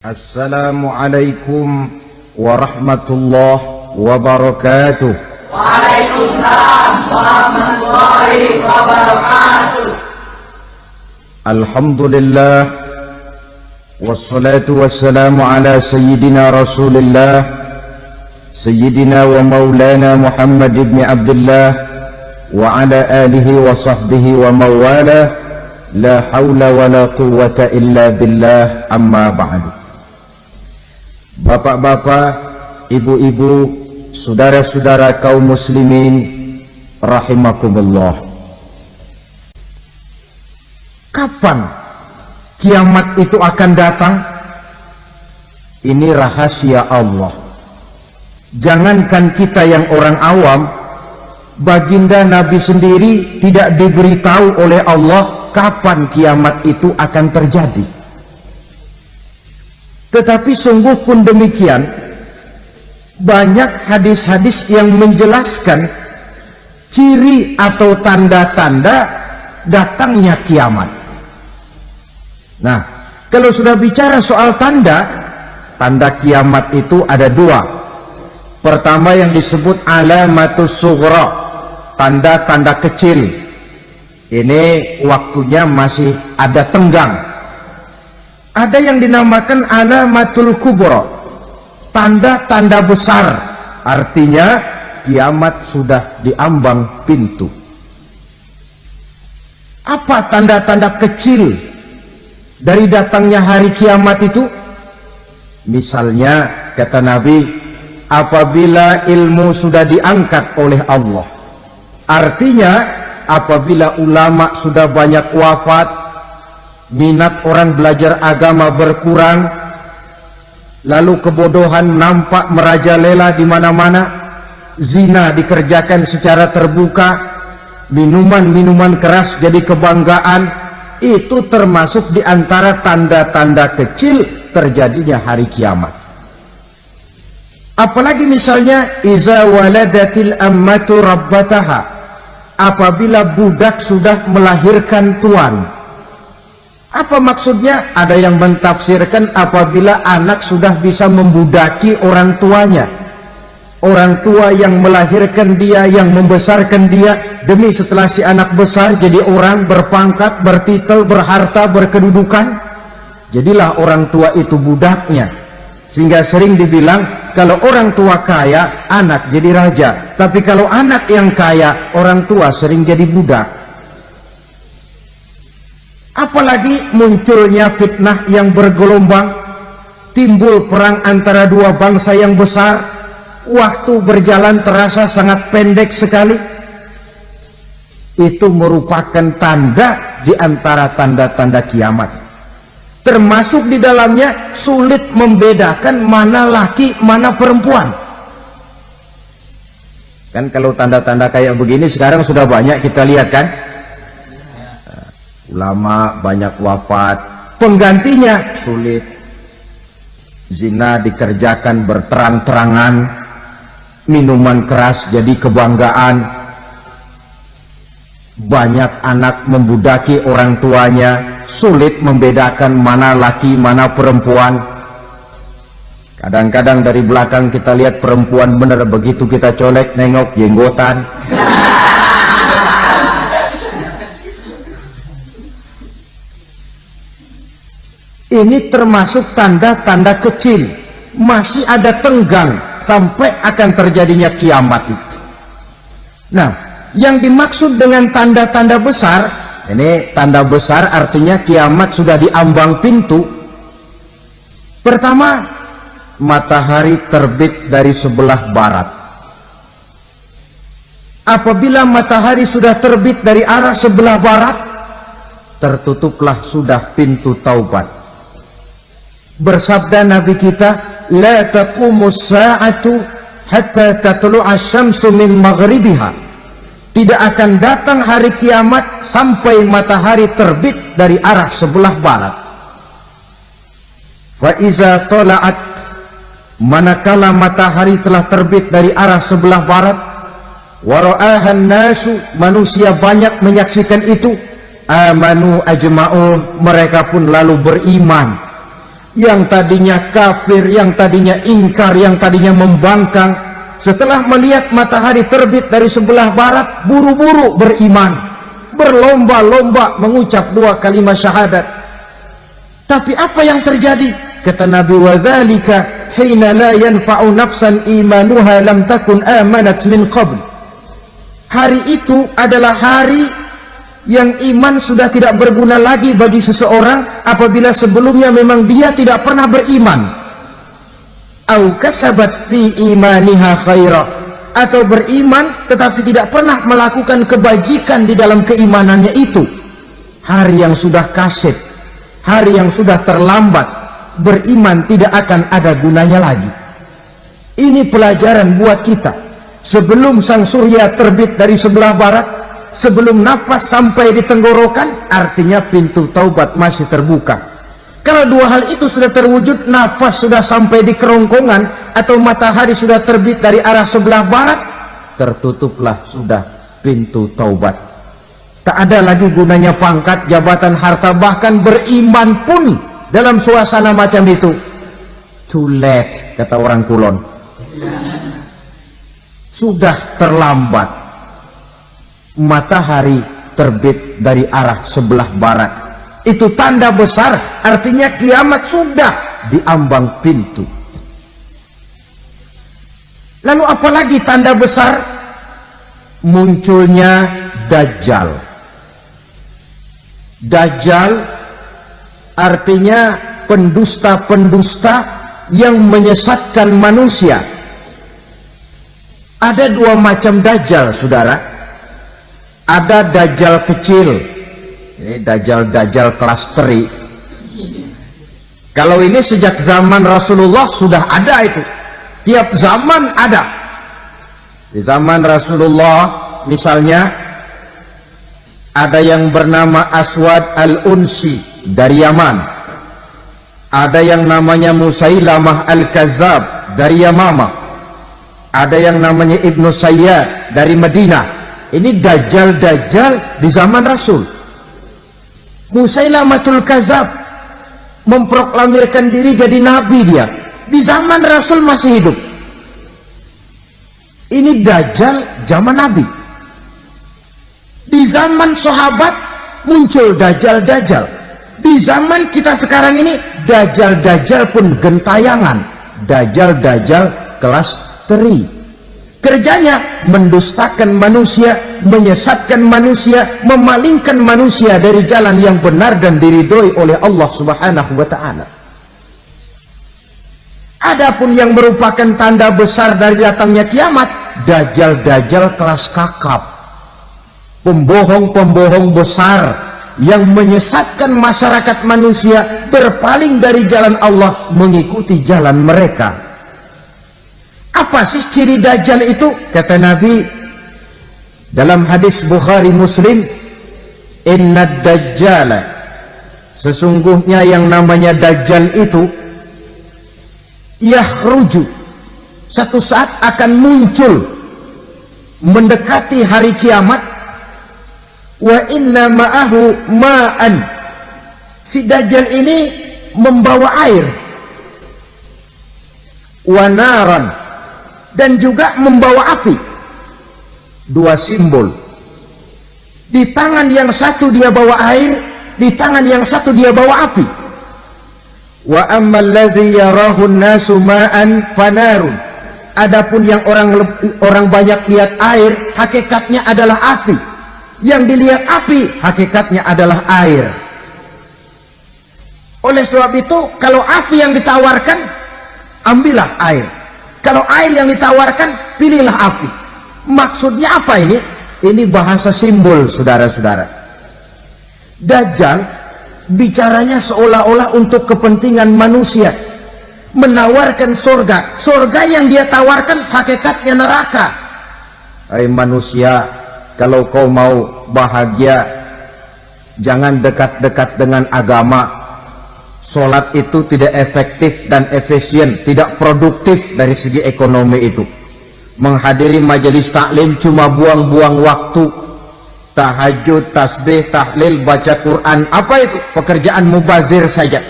Assalamualaikum warahmatullahi wabarakatuh. Waalaikumsalam warahmatullahi wabarakatuh. Alhamdulillah wassalatu wassalamu ala sayyidina Rasulillah sayyidina wa maulana Muhammad ibn Abdullah wa ala alihi wa sahbihi wa mawala la hawla wa la quwwata illa billah, amma ba'du. Bapak-bapak, ibu-ibu, saudara-saudara kaum muslimin rahimakumullah. Kapan kiamat itu akan datang? Ini rahasia Allah. Jangankan kita yang orang awam, baginda Nabi sendiri tidak diberitahu oleh Allah kapan kiamat itu akan terjadi. Tetapi sungguh pun demikian, banyak hadis-hadis yang menjelaskan ciri atau tanda-tanda datangnya kiamat. Nah, kalau sudah bicara soal tanda kiamat itu ada dua. Pertama yang disebut alamatus sughra, tanda-tanda kecil. Ini waktunya masih ada tenggang. Ada yang dinamakan alamatul kubra, tanda-tanda besar, artinya kiamat sudah diambang pintu. Apa tanda-tanda kecil dari datangnya hari kiamat itu? Misalnya kata Nabi, apabila ilmu sudah diangkat oleh Allah, artinya apabila ulama sudah banyak wafat, minat orang belajar agama berkurang, lalu kebodohan nampak merajalela di mana-mana, zina dikerjakan secara terbuka, minuman-minuman keras jadi kebanggaan, itu termasuk di antara tanda-tanda kecil terjadinya hari kiamat. Apalagi misalnya iza waladatil ammatu rabbataha, apabila budak sudah melahirkan tuan. Apa maksudnya? Ada yang mentafsirkan apabila anak sudah bisa membudaki orang tuanya. Orang tua yang melahirkan dia, yang membesarkan dia, demi setelah si anak besar jadi orang berpangkat, bertitel, berharta, berkedudukan. Jadilah orang tua itu budaknya. Sehingga sering dibilang kalau orang tua kaya, anak jadi raja. Tapi kalau anak yang kaya, orang tua sering jadi budak. Apalagi munculnya fitnah yang bergelombang, timbul perang antara dua bangsa yang besar, waktu berjalan terasa sangat pendek sekali. Itu merupakan tanda di antara tanda-tanda kiamat. Termasuk di dalamnya sulit membedakan mana laki, mana perempuan. Kan kalau tanda-tanda kayak begini sekarang sudah banyak kita lihat kan? Ulama banyak wafat, penggantinya sulit. Zina dikerjakan berterang-terangan, minuman keras jadi kebanggaan, banyak anak membudaki orang tuanya, sulit membedakan mana laki mana perempuan. Kadang-kadang dari belakang kita lihat perempuan bener, begitu kita colek nengok jenggotan. Ini termasuk tanda-tanda kecil, masih ada tenggang sampai akan terjadinya kiamat itu. Nah, yang dimaksud dengan tanda-tanda besar, ini tanda besar artinya kiamat sudah diambang pintu. Pertama, matahari terbit dari sebelah barat. Apabila matahari sudah terbit dari arah sebelah barat, tertutuplah sudah pintu taubat. Bersabda Nabi kita, la taqumus sa'atu hatta tatlu'a syamsu min maghribiha. Tidak akan datang hari kiamat sampai matahari terbit dari arah sebelah barat. Fa iza tala'at, manakala matahari telah terbit dari arah sebelah barat, wa ra'ahan nasu, manusia banyak menyaksikan itu, amanu ajma'un, mereka pun lalu beriman. yang tadinya kafir, yang tadinya ingkar, yang tadinya membangkang, setelah melihat matahari terbit dari sebelah barat, buru-buru beriman, berlomba-lomba mengucap 2 kalimat syahadat. Tapi apa yang terjadi? Kata Nabi, wadzalika hina la yanfa'u nafsan imanuha lam takun amanat min qabl. Hari itu adalah hari yang iman sudah tidak berguna lagi bagi seseorang apabila sebelumnya memang dia tidak pernah beriman. Au kasabat fi imaniha khaira, atau beriman tetapi tidak pernah melakukan kebajikan di dalam keimanannya itu. Hari yang sudah kasib, hari yang sudah terlambat, beriman tidak akan ada gunanya lagi. Ini pelajaran buat kita. Sebelum sang surya terbit dari sebelah barat, sebelum nafas sampai di tenggorokan, artinya pintu taubat masih terbuka. Kalau 2 hal itu sudah terwujud, nafas sudah sampai di kerongkongan atau matahari sudah terbit dari arah sebelah barat, tertutuplah sudah pintu taubat. Tak ada lagi gunanya pangkat, jabatan, harta, bahkan beriman pun dalam suasana macam itu too late, kata orang Kulon. Sudah terlambat. Matahari terbit dari arah sebelah barat, itu tanda besar, artinya kiamat sudah diambang pintu. Lalu apalagi tanda besar? Munculnya Dajjal. Dajjal artinya pendusta-pendusta yang menyesatkan manusia. Ada 2 macam Dajjal, saudara. Ada Dajjal kecil, ini Dajjal kelas teri. Kalau ini sejak zaman Rasulullah sudah ada itu. Tiap zaman ada. Di zaman Rasulullah misalnya ada yang bernama Aswad al-Unsi dari Yaman. Ada yang namanya Musailamah al-Kazzab dari Yamamah. Ada yang namanya Ibnu Sayyad dari Madinah. Ini Dajjal di zaman Rasul. Musailamatul Kazzab memproklamirkan diri jadi nabi, dia di zaman Rasul masih hidup. Ini Dajjal zaman Nabi. Di zaman sahabat muncul Dajjal. Di zaman kita sekarang ini Dajjal pun gentayangan. Dajjal kelas teri. Kerjanya mendustakan manusia, menyesatkan manusia, memalingkan manusia dari jalan yang benar dan diridhoi oleh Allah Subhanahu wa ta'ala. Adapun yang merupakan tanda besar dari datangnya kiamat, Dajjal kelas kakap, pembohong besar yang menyesatkan masyarakat manusia berpaling dari jalan Allah mengikuti jalan mereka. Apa sih ciri Dajjal itu? Kata Nabi dalam hadis Bukhari Muslim, innad dajjala, sesungguhnya yang namanya Dajjal itu yakhruju, satu saat akan muncul mendekati hari kiamat. Wa inna ma'ahu ma'an, si Dajjal ini membawa air, wa naran, dan juga membawa api. 2 simbol. Di tangan yang satu dia bawa air, di tangan yang satu dia bawa api. Wa ammal ladzi yarahu an-nasu ma'an fanarun, adapun yang orang banyak lihat air, hakikatnya adalah api. Yang dilihat api, hakikatnya adalah air. Oleh sebab itu, kalau api yang ditawarkan, ambillah air. Kalau air yang ditawarkan, pilihlah api. Maksudnya apa ini? Ini bahasa simbol, saudara-saudara. Dajjal bicaranya seolah-olah untuk kepentingan manusia, menawarkan surga. Surga yang dia tawarkan hakikatnya neraka. Hai manusia, kalau kau mau bahagia, jangan dekat-dekat dengan agama. Sholat itu tidak efektif dan efisien, tidak produktif dari segi ekonomi itu. Menghadiri majelis taklim cuma buang-buang waktu. Tahajud, tasbih, tahlil, baca Quran, apa itu? Pekerjaan mubazir saja.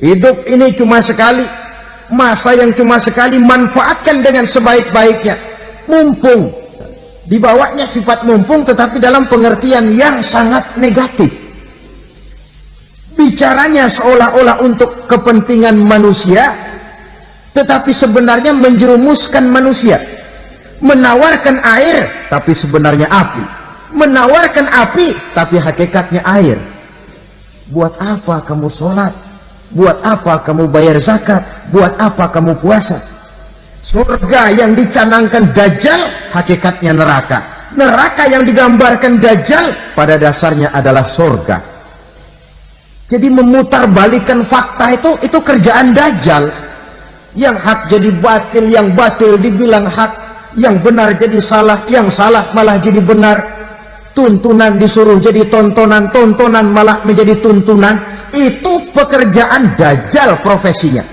Hidup ini cuma sekali, masa yang cuma sekali, manfaatkan dengan sebaik-baiknya. Mumpung, dibawanya sifat mumpung tetapi dalam pengertian yang sangat negatif. Bicaranya seolah-olah untuk kepentingan manusia, tetapi sebenarnya menjerumuskan manusia. Menawarkan air, tapi sebenarnya api. Menawarkan api, tapi hakikatnya air. Buat apa kamu sholat? Buat apa kamu bayar zakat? Buat apa kamu puasa? Surga yang dicanangkan Dajjal, hakikatnya neraka. Neraka yang digambarkan Dajjal, pada dasarnya adalah surga. Jadi memutarbalikkan fakta itu kerjaan Dajjal. Yang hak jadi batil, yang batil dibilang hak, yang benar jadi salah, yang salah malah jadi benar. Tuntunan disuruh jadi tontonan, tontonan malah menjadi tuntunan. Itu pekerjaan Dajjal profesinya.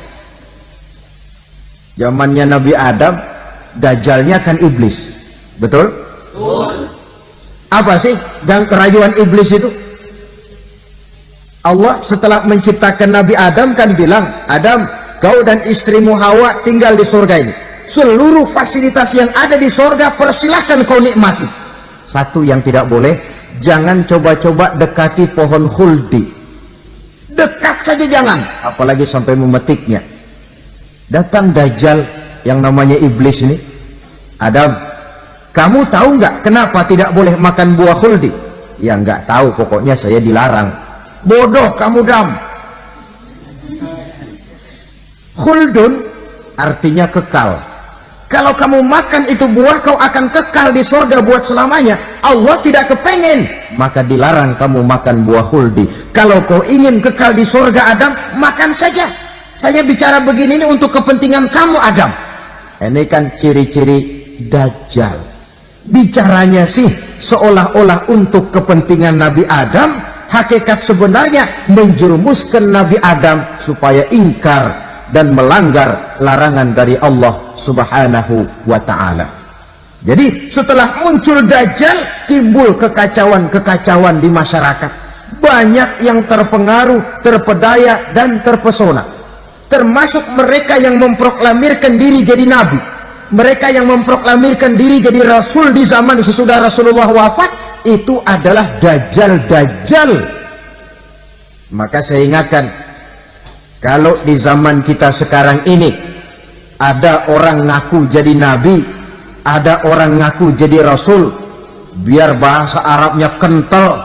Zamannya Nabi Adam, Dajjalnya kan iblis. Betul? Betul. Apa sih dan kerayuan iblis itu? Allah setelah menciptakan Nabi Adam kan bilang, Adam, kau dan istrimu Hawa tinggal di surga ini. Seluruh fasilitas yang ada di surga persilahkan kau nikmati. Satu yang tidak boleh, jangan coba-coba dekati pohon khuldi. Dekat saja jangan, apalagi sampai memetiknya. Datang Dajjal yang namanya iblis ini. Adam, kamu tahu nggak kenapa tidak boleh makan buah khuldi? Ya nggak tahu, pokoknya saya dilarang. Bodoh kamu, Dam. Khuldun artinya kekal. Kalau kamu makan itu buah, kau akan kekal di surga buat selamanya. Allah tidak kepengen, maka dilarang kamu makan buah khuldi. Kalau kau ingin kekal di surga, Adam, makan saja. Saya bicara begini ini untuk kepentingan kamu, Adam. Ini kan ciri-ciri Dajjal. Bicaranya sih seolah-olah untuk kepentingan Nabi Adam, hakikat sebenarnya menjerumuskan Nabi Adam supaya ingkar dan melanggar larangan dari Allah Subhanahu wa ta'ala. Jadi setelah muncul Dajjal, timbul kekacauan-kekacauan di masyarakat. Banyak yang terpengaruh, terpedaya dan terpesona. Termasuk mereka yang memproklamirkan diri jadi nabi. Mereka yang memproklamirkan diri jadi rasul di zaman sesudah Rasulullah wafat. Itu adalah Dajjal-Dajjal. Maka saya ingatkan, kalau di zaman kita sekarang ini ada orang ngaku jadi nabi, ada orang ngaku jadi rasul, biar bahasa Arabnya kental,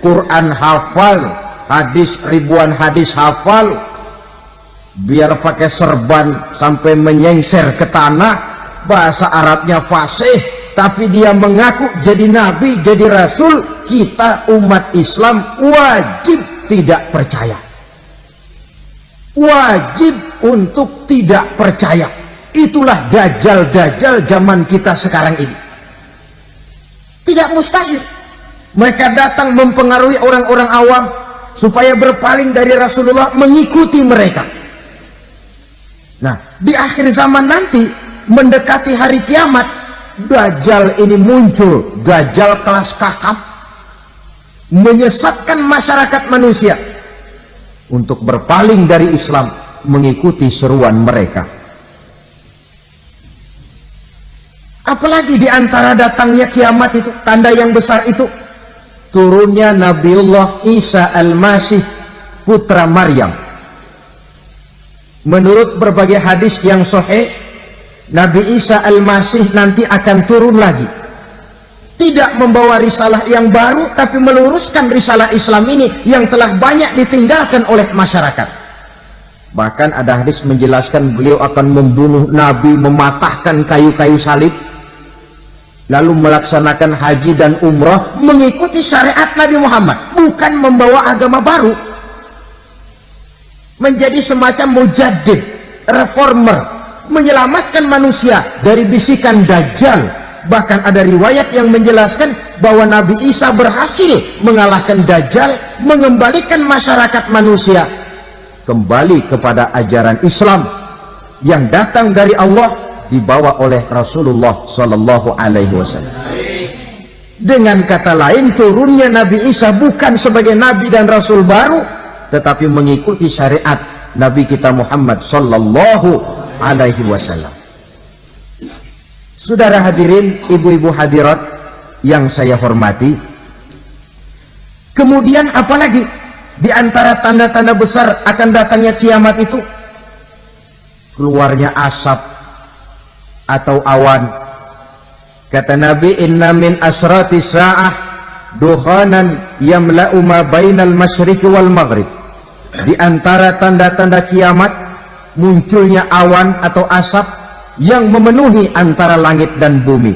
Quran hafal, hadis ribuan hadis hafal, biar pakai serban sampai menyengser ke tanah, bahasa Arabnya fasih, tapi dia mengaku jadi nabi, jadi rasul, kita umat Islam wajib tidak percaya. Wajib untuk tidak percaya. Itulah Dajjal-Dajjal zaman kita sekarang ini. Tidak mustahil. Mereka datang mempengaruhi orang-orang awam supaya berpaling dari Rasulullah, mengikuti mereka. Nah, di akhir zaman nanti, mendekati hari kiamat, Dajjal ini muncul, Dajjal kelas kakap, menyesatkan masyarakat manusia untuk berpaling dari Islam, mengikuti seruan mereka. Apalagi di antara datangnya kiamat itu, tanda yang besar itu, turunnya Nabiullah Isa Al-Masih, putra Maryam. Menurut berbagai hadis yang sahih, Nabi Isa Al-Masih nanti akan turun lagi. Tidak membawa risalah yang baru, tapi meluruskan risalah Islam ini yang telah banyak ditinggalkan oleh masyarakat. Bahkan ada hadis menjelaskan beliau akan membunuh Nabi, mematahkan kayu-kayu salib, lalu melaksanakan haji dan umrah mengikuti syariat Nabi Muhammad, bukan membawa agama baru. Menjadi semacam mujaddid, reformer, menyelamatkan manusia dari bisikan Dajjal. Bahkan ada riwayat yang menjelaskan bahwa Nabi Isa berhasil mengalahkan Dajjal, mengembalikan masyarakat manusia kembali kepada ajaran Islam yang datang dari Allah, dibawa oleh Rasulullah Sallallahu Alaihi Wasallam. Dengan kata lain, turunnya Nabi Isa bukan sebagai Nabi dan Rasul baru, tetapi mengikuti syariat Nabi kita Muhammad sallallahu alaihi wasallam. Saudara hadirin, ibu-ibu hadirat yang saya hormati, kemudian apalagi di antara tanda-tanda besar akan datangnya kiamat itu? Keluarnya asap atau awan. Kata Nabi, inna min asrati sa'ah dukhanan yamla'u ma bainal masyriqi wal maghrib. Di antara tanda-tanda kiamat munculnya awan atau asap yang memenuhi antara langit dan bumi.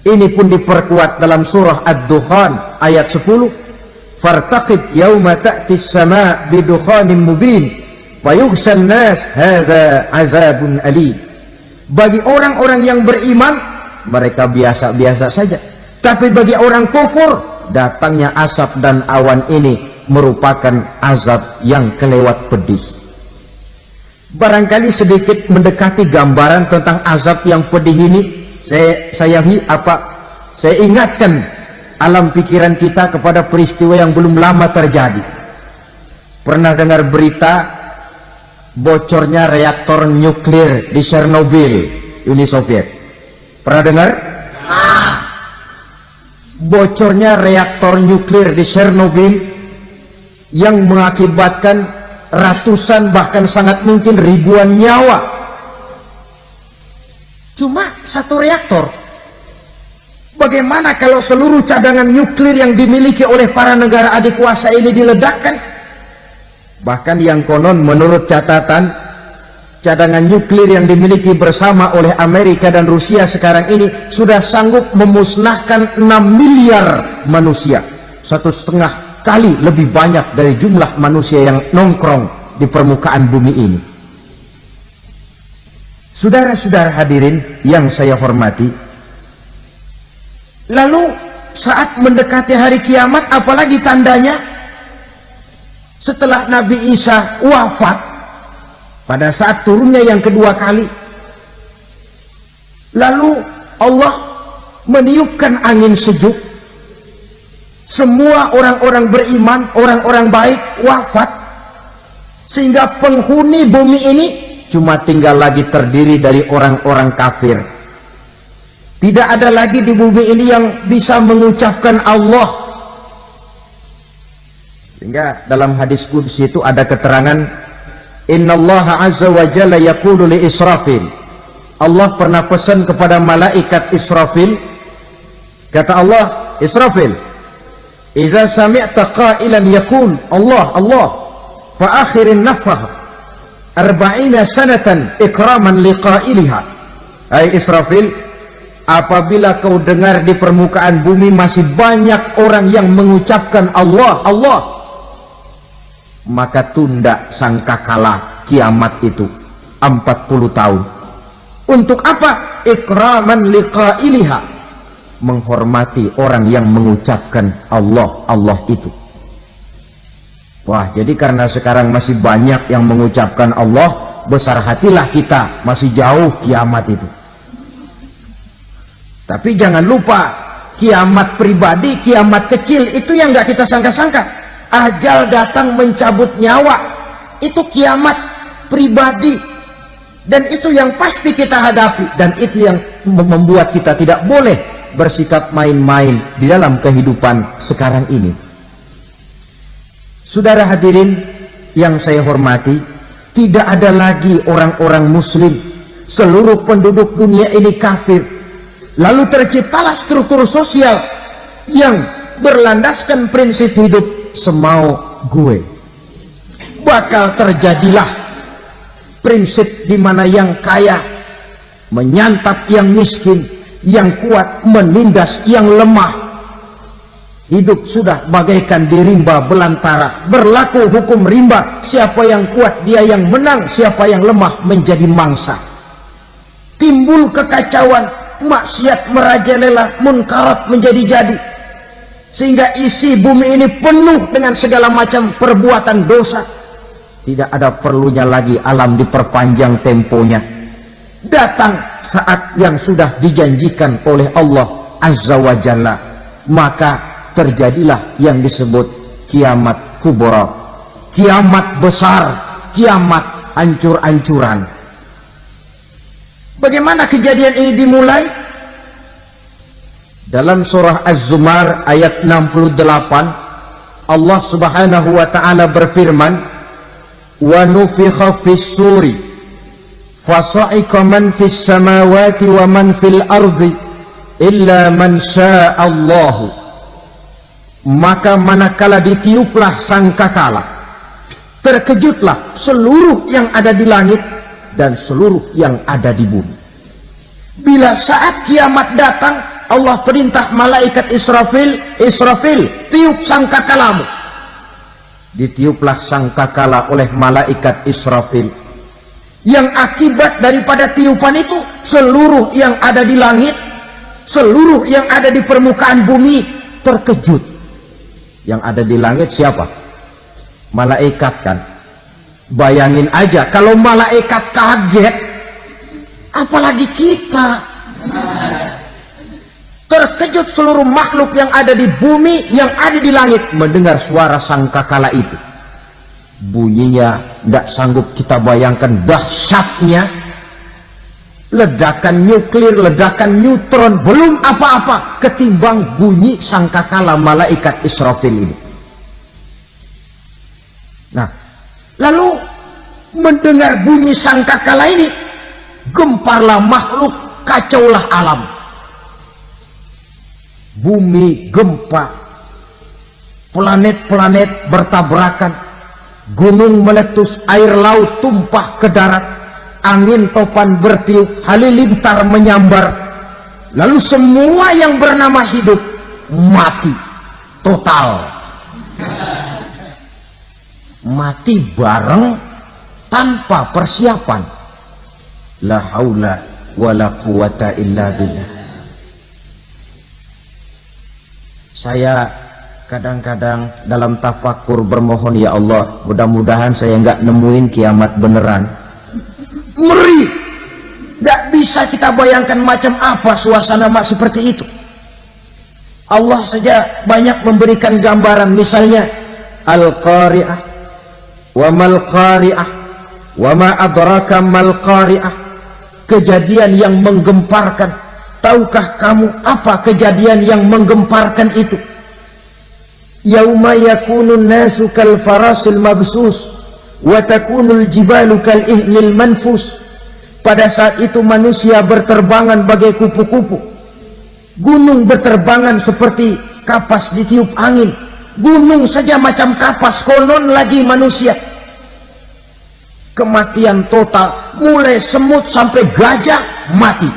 Ini pun diperkuat dalam surah Ad-Dukhan ayat 10. Fartaqib yauma ta'ti as-sama' bidukhanin mubin fayughshan nas hadza azabun alim. Bagi orang-orang yang beriman, mereka biasa-biasa saja. Tapi bagi orang kufur, datangnya asap dan awan ini merupakan azab yang kelewat pedih. Barangkali sedikit mendekati gambaran tentang azab yang pedih ini, saya ingatkan alam pikiran kita kepada peristiwa yang belum lama terjadi. Pernah dengar berita bocornya reaktor nuklir di Chernobyl, Uni Soviet? Pernah dengar? Bocornya reaktor nuklir di Chernobyl yang mengakibatkan ratusan bahkan sangat mungkin ribuan nyawa. Cuma satu reaktor. Bagaimana kalau seluruh cadangan nuklir yang dimiliki oleh para negara adikuasa ini diledakkan? Bahkan yang konon menurut catatan, cadangan nuklir yang dimiliki bersama oleh Amerika dan Rusia sekarang ini sudah sanggup memusnahkan 6 miliar manusia. 1,5 kali lebih banyak dari jumlah manusia yang nongkrong di permukaan bumi ini. Saudara-saudara hadirin yang saya hormati, lalu saat mendekati hari kiamat, apalagi tandanya? Setelah Nabi Isa wafat, pada saat turunnya yang kedua kali, lalu Allah meniupkan angin sejuk. Semua orang-orang beriman, orang-orang baik wafat, sehingga penghuni bumi ini cuma tinggal lagi terdiri dari orang-orang kafir. Tidak ada lagi di bumi ini yang bisa mengucapkan Allah. Sehingga dalam hadis qudsi itu ada keterangan, innallaha azza wa jalla yaqulu li Israfil. Allah pernah pesan kepada malaikat Israfil, kata Allah, Israfil, iza sami'ta qailan yaqul Allah Allah fa akhirin nafah 40 sanatan ikraman liqailiha. Hai Israfil, apabila kau dengar di permukaan bumi masih banyak orang yang mengucapkan Allah Allah, maka tunda sangkakala kiamat itu 40 tahun. Untuk apa? Ikraman liqailiha, menghormati orang yang mengucapkan Allah Allah itu. Wah, jadi karena sekarang masih banyak yang mengucapkan Allah, besar hatilah kita, masih jauh kiamat itu. Tapi jangan lupa, kiamat pribadi, kiamat kecil itu yang gak kita sangka-sangka. Ajal datang mencabut nyawa, itu kiamat pribadi, dan itu yang pasti kita hadapi, dan itu yang membuat kita tidak boleh bersikap main-main di dalam kehidupan sekarang ini. Saudara hadirin yang saya hormati, tidak ada lagi orang-orang muslim. Seluruh penduduk dunia ini kafir. Lalu terciptalah struktur sosial yang berlandaskan prinsip hidup semau gue. Bakal terjadilah prinsip di mana yang kaya menyantap yang miskin, yang kuat menindas yang lemah. Hidup sudah bagaikan di rimba belantara, berlaku hukum rimba, siapa yang kuat dia yang menang, siapa yang lemah menjadi mangsa. Timbul kekacauan, maksiat merajalela, munkarat menjadi-jadi, sehingga isi bumi ini penuh dengan segala macam perbuatan dosa. Tidak ada perlunya lagi alam diperpanjang temponya. Datang saat yang sudah dijanjikan oleh Allah Azza wa Jalla, maka terjadilah yang disebut kiamat kubra, kiamat besar, kiamat hancur-hancuran. Bagaimana kejadian ini dimulai? Dalam surah Az-Zumar ayat 68, Allah Subhanahu wa taala berfirman, "Wa nufikha fis-suri fasa'iqa man fis samawati wa man fil ardi illa man syaa Allah." Maka manakala ditiuplah sangkakala, terkejutlah seluruh yang ada di langit dan seluruh yang ada di bumi. Bila saat kiamat datang, Allah perintah malaikat Israfil, Israfil, tiup sangkakalamu. Ditiuplah sangkakala oleh malaikat Israfil. Yang akibat daripada tiupan itu, seluruh yang ada di langit, seluruh yang ada di permukaan bumi terkejut. Yang ada di langit siapa? Malaikat kan. Bayangin aja kalau malaikat kaget, apalagi kita. Terkejut seluruh makhluk yang ada di bumi, yang ada di langit mendengar suara sangkakala itu. Bunyinya tidak sanggup kita bayangkan dahsyatnya. Ledakan nuklir, ledakan neutron, belum apa-apa ketimbang bunyi sangkakala malaikat Israfil ini. Nah, lalu mendengar bunyi sangkakala ini, gemparlah makhluk, kacaulah alam. Bumi gempa, planet-planet bertabrakan, gunung meletus, air laut tumpah ke darat, angin topan bertiup, halilintar menyambar. Lalu semua yang bernama hidup mati total. Mati bareng tanpa persiapan. La haula wala quwata illa billah. Saya kadang-kadang dalam tafakur bermohon, ya Allah, mudah-mudahan saya nggak nemuin kiamat beneran. Ngeri, nggak bisa kita bayangkan macam apa suasana seperti itu. Allah saja banyak memberikan gambaran, misalnya Al-Qari'ah, wa mal qari'ah, wa ma adraka mal qari'ah. Kejadian yang menggemparkan. Tahukah kamu apa kejadian yang menggemparkan itu? Yauma yakunun nasu kal farasil mabsus wa takunul jibalu kal ihnil manfus. Pada saat itu manusia berterbangan bagai kupu-kupu, gunung berterbangan seperti kapas ditiup angin. Gunung saja macam kapas, konon lagi manusia. Kematian total, mulai semut sampai gajah mati,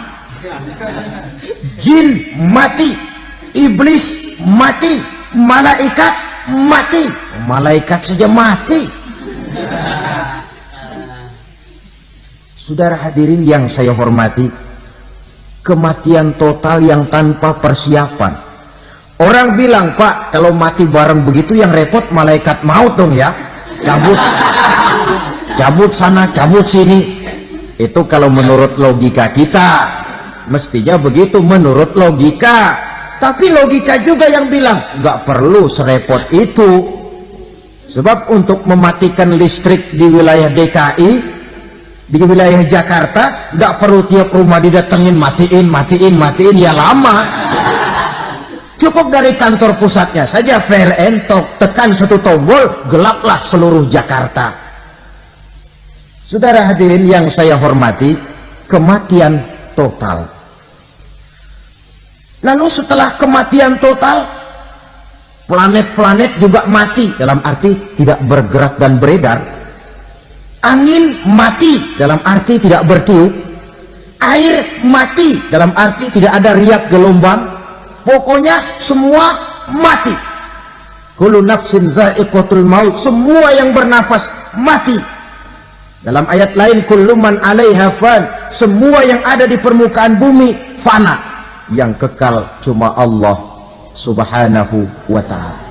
jin mati, iblis mati, malaikat mati. Malaikat saja mati. Saudara hadirin yang saya hormati, kematian total yang tanpa persiapan. Orang bilang, Pak, kalau mati bareng begitu yang repot malaikat maut dong ya. Cabut sana, cabut sini. Itu kalau menurut logika kita, mestinya begitu menurut logika. Tapi logika juga yang bilang nggak perlu serepot itu. Sebab untuk mematikan listrik di wilayah DKI, di wilayah Jakarta, nggak perlu tiap rumah didatengin matiin ya lama. Cukup dari kantor pusatnya saja PLN, tekan satu tombol, gelaplah seluruh Jakarta. Saudara hadirin yang saya hormati, kematian total. Lalu setelah kematian total, planet-planet juga mati, dalam arti tidak bergerak dan beredar. Angin mati, dalam arti tidak bertiup. Air mati, dalam arti tidak ada riak gelombang. Pokoknya semua mati. Kullu nafsin za'iqatul maut, semua yang bernafas mati. Dalam ayat lain, kullu man 'alaiha fan, semua yang ada di permukaan bumi fana. Yang kekal cuma Allah Subhanahu wa ta'ala.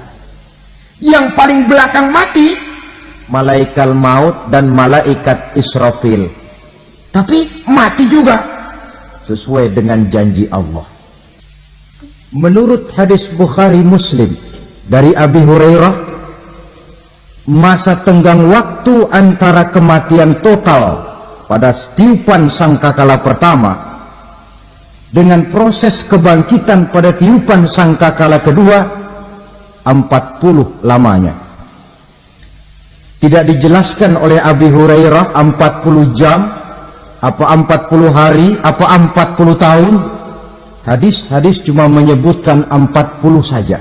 Yang paling belakang mati malaikat maut dan malaikat Israfil. Tapi mati juga sesuai dengan janji Allah. Menurut hadis Bukhari Muslim dari Abi Hurairah, masa tenggang waktu antara kematian total pada tiupan sangkakala pertama dengan proses kebangkitan pada tiupan sangkakala kedua 40 lamanya. Tidak dijelaskan oleh Abi Hurairah 40 jam, apa 40 hari, apa 40 tahun. Hadis-hadis cuma menyebutkan 40 saja.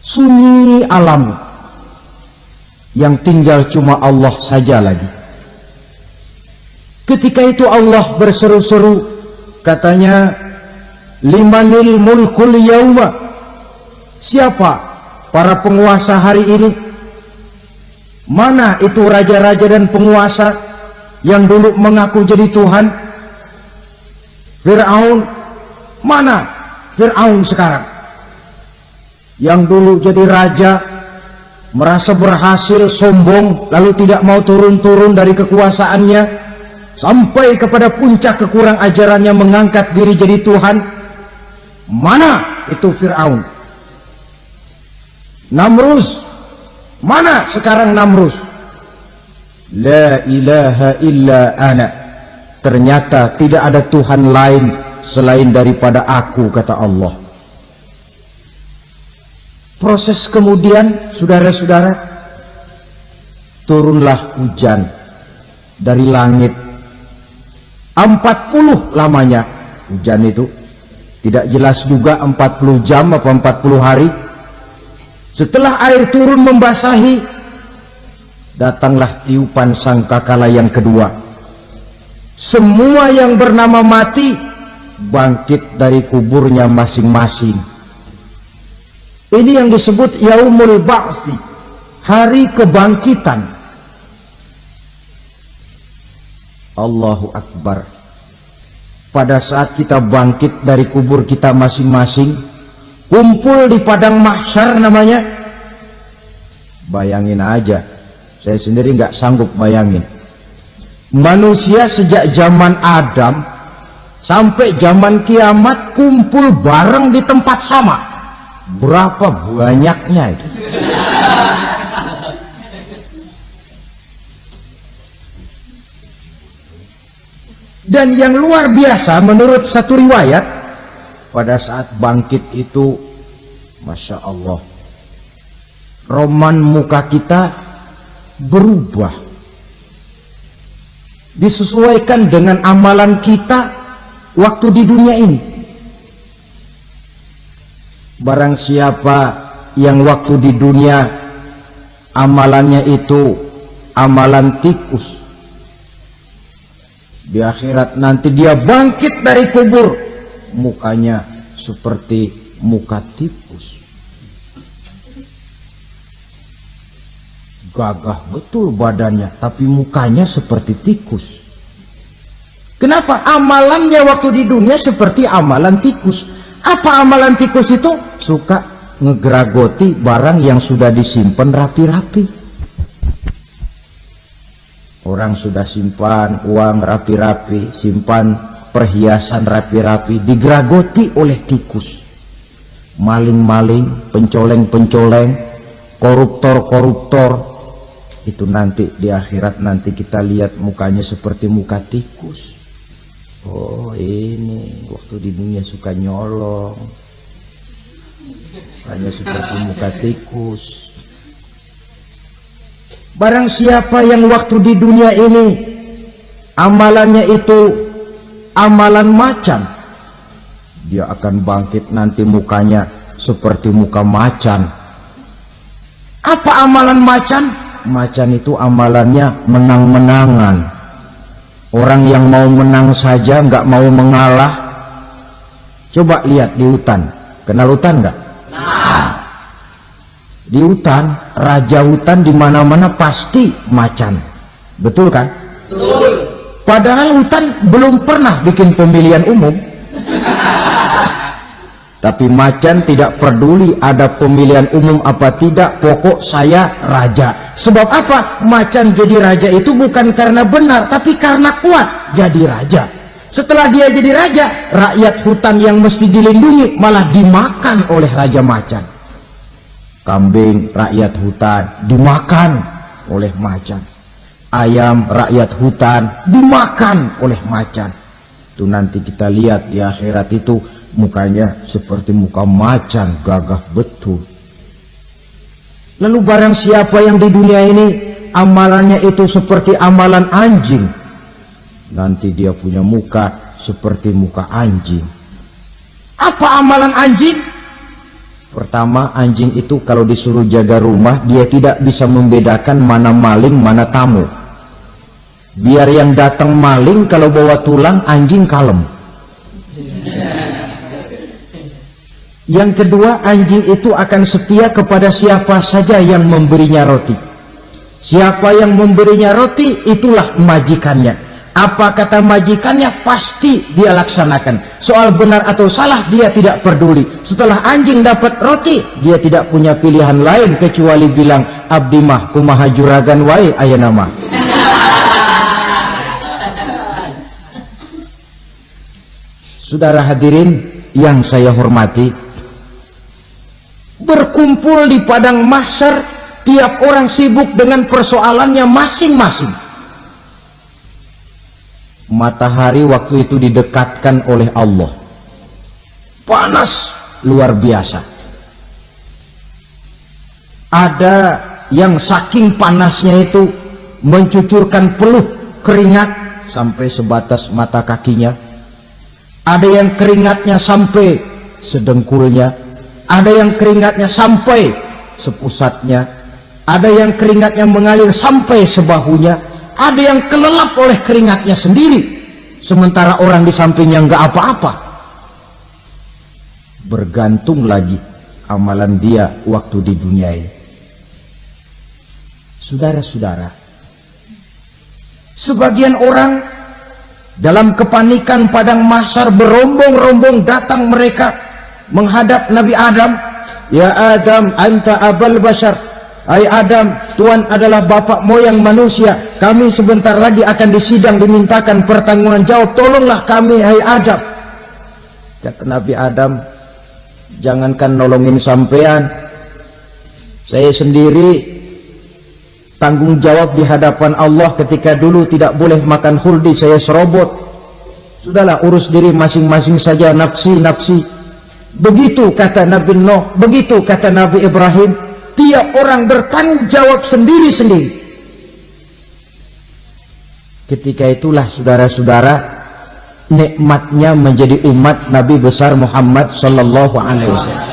Sunyi alam yang tinggal cuma Allah saja lagi. Ketika itu Allah berseru-seru, katanya, limanil mulkul yauma, siapa para penguasa hari ini? Mana itu raja-raja dan penguasa yang dulu mengaku jadi Tuhan? Fir'aun, mana Fir'aun sekarang? Yang dulu jadi raja, merasa berhasil, sombong, lalu tidak mau turun-turun dari kekuasaannya, sampai kepada puncak kekurang ajarannya mengangkat diri jadi Tuhan. Mana itu Fir'aun? Namrus, mana sekarang Namrus? La ilaha illa ana, ternyata tidak ada Tuhan lain selain daripada aku, kata Allah. Proses kemudian, saudara-saudara, turunlah hujan dari langit. 40 lamanya hujan itu, tidak jelas juga 40 jam apa 40 hari. Setelah air turun membasahi, datanglah tiupan sangkakala yang kedua. Semua yang bernama mati bangkit dari kuburnya masing-masing. Ini yang disebut Yaumul Ba'thi, hari kebangkitan. Allahu Akbar. Pada saat kita bangkit dari kubur kita masing-masing, kumpul di padang mahsyar namanya. Bayangin aja, saya sendiri nggak sanggup bayangin. Manusia sejak zaman Adam sampai zaman kiamat kumpul bareng di tempat sama. Berapa banyaknya itu? Dan yang luar biasa menurut satu riwayat, pada saat bangkit itu, Masya Allah, roman muka kita berubah, disesuaikan dengan amalan kita waktu di dunia ini. Barang siapa yang waktu di dunia amalannya itu amalan tikus, di akhirat nanti dia bangkit dari kubur, mukanya seperti muka tikus. Gagah betul badannya, tapi mukanya seperti tikus. Kenapa? Amalannya waktu di dunia seperti amalan tikus. Apa amalan tikus itu? Suka ngegeragoti barang yang sudah disimpan rapi-rapi. Orang sudah simpan uang rapi-rapi, simpan perhiasan rapi-rapi, digeragoti oleh tikus. Maling-maling, pencoleng-pencoleng, koruptor-koruptor, itu nanti di akhirat nanti kita lihat mukanya seperti muka tikus. Oh, ini waktu di dunia suka nyolong, hanya seperti muka tikus. Barang siapa yang waktu di dunia ini amalannya itu amalan macan, dia akan bangkit nanti mukanya seperti muka macan. Apa amalan macan? Macan itu amalannya menang-menangan. Orang yang mau menang saja, nggak mau mengalah. Coba lihat di hutan. Kenal hutan nggak? Nah. Di hutan, raja hutan di mana-mana pasti macan. Betul kan? Betul. Padahal hutan belum pernah bikin pemilihan umum. Tapi macan tidak peduli ada pemilihan umum apa tidak, pokok saya raja. Sebab apa? Macan jadi raja itu bukan karena benar, tapi karena kuat jadi raja. Setelah dia jadi raja, rakyat hutan yang mesti dilindungi malah dimakan oleh raja macan. Kambing rakyat hutan dimakan oleh macan. Ayam rakyat hutan dimakan oleh macan. Itu nanti kita lihat di akhirat itu mukanya seperti muka macan, gagah betul. Lalu barang siapa yang di dunia ini amalannya itu seperti amalan anjing, nanti dia punya muka seperti muka anjing. Apa amalan anjing? Pertama, anjing itu kalau disuruh jaga rumah, dia tidak bisa membedakan mana maling, mana tamu. Biar yang datang maling, kalau bawa tulang, anjing kalem. Yang kedua, anjing itu akan setia kepada siapa saja yang memberinya roti. Siapa yang memberinya roti, itulah majikannya. Apa kata majikannya, pasti dia laksanakan. Soal benar atau salah, dia tidak peduli. Setelah anjing dapat roti, dia tidak punya pilihan lain kecuali bilang, abdi mah kumaha juragan wae ayeuna mah. Saudara hadirin yang saya hormati, berkumpul di padang mahsyar, tiap orang sibuk dengan persoalannya masing-masing. Matahari waktu itu didekatkan oleh Allah, panas luar biasa. Ada yang saking panasnya itu mencucurkan peluh keringat sampai sebatas mata kakinya. Ada yang keringatnya sampai sedengkulnya, ada yang keringatnya sampai sepusatnya, ada yang keringatnya mengalir sampai sebahunya, ada yang kelelap oleh keringatnya sendiri, sementara orang di sampingnya nggak apa-apa. Bergantung lagi amalan dia waktu di dunia ini. Saudara-saudara, sebagian orang dalam kepanikan padang mahsyar berombong-rombong datang mereka menghadap Nabi Adam. Ya Adam, anta abal bashar. Hai Adam, Tuhan adalah bapak moyang manusia. Kami sebentar lagi akan disidang, dimintakan pertanggungan jawab. Tolonglah kami, hai Adam. Kata Nabi Adam, jangankan nolongin sampean, saya sendiri tanggung jawab di hadapan Allah. Ketika dulu tidak boleh makan khuldi, saya serobot. Sudahlah, urus diri masing-masing saja, nafsi. Begitu kata Nabi Nuh, begitu kata Nabi Ibrahim. Tiap orang bertanggung jawab sendiri-sendiri. Ketika itulah saudara-saudara, nikmatnya menjadi umat Nabi besar Muhammad sallallahu alaihi wasallam.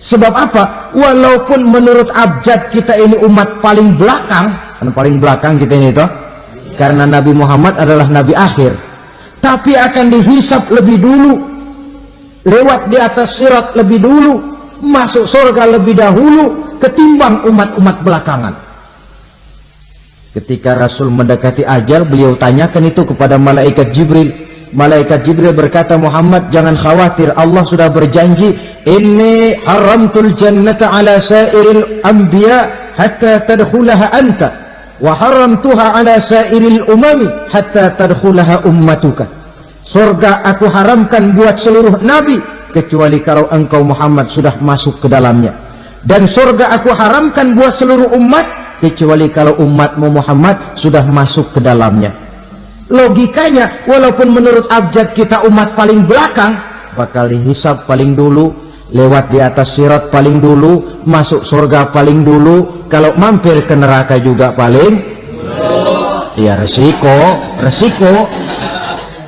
Sebab apa? Walaupun menurut abjad kita ini umat paling belakang, kan paling belakang kita ini toh, karena Nabi Muhammad adalah Nabi akhir, tapi akan dihisap lebih dulu, lewat di atas sirat lebih dulu, masuk surga lebih dahulu ketimbang umat-umat belakangan. Ketika Rasul mendekati ajal, beliau tanyakan itu kepada malaikat Jibril. Malaikat Jibril berkata, Muhammad jangan khawatir, Allah sudah berjanji, inni haramtul jannata ala sairil anbiya hatta tadkhulaha anta wa haramtuha ala sairil umami hatta tadkhulaha ummatuka. Surga aku haramkan buat seluruh nabi kecuali kalau engkau Muhammad sudah masuk ke dalamnya, dan surga aku haramkan buat seluruh umat kecuali kalau umatmu Muhammad sudah masuk ke dalamnya. Logikanya, walaupun menurut abjad kita umat paling belakang, bakal dihisab paling dulu, lewat di atas sirat paling dulu, masuk surga paling dulu, kalau mampir ke neraka juga paling dulu. Ya resiko.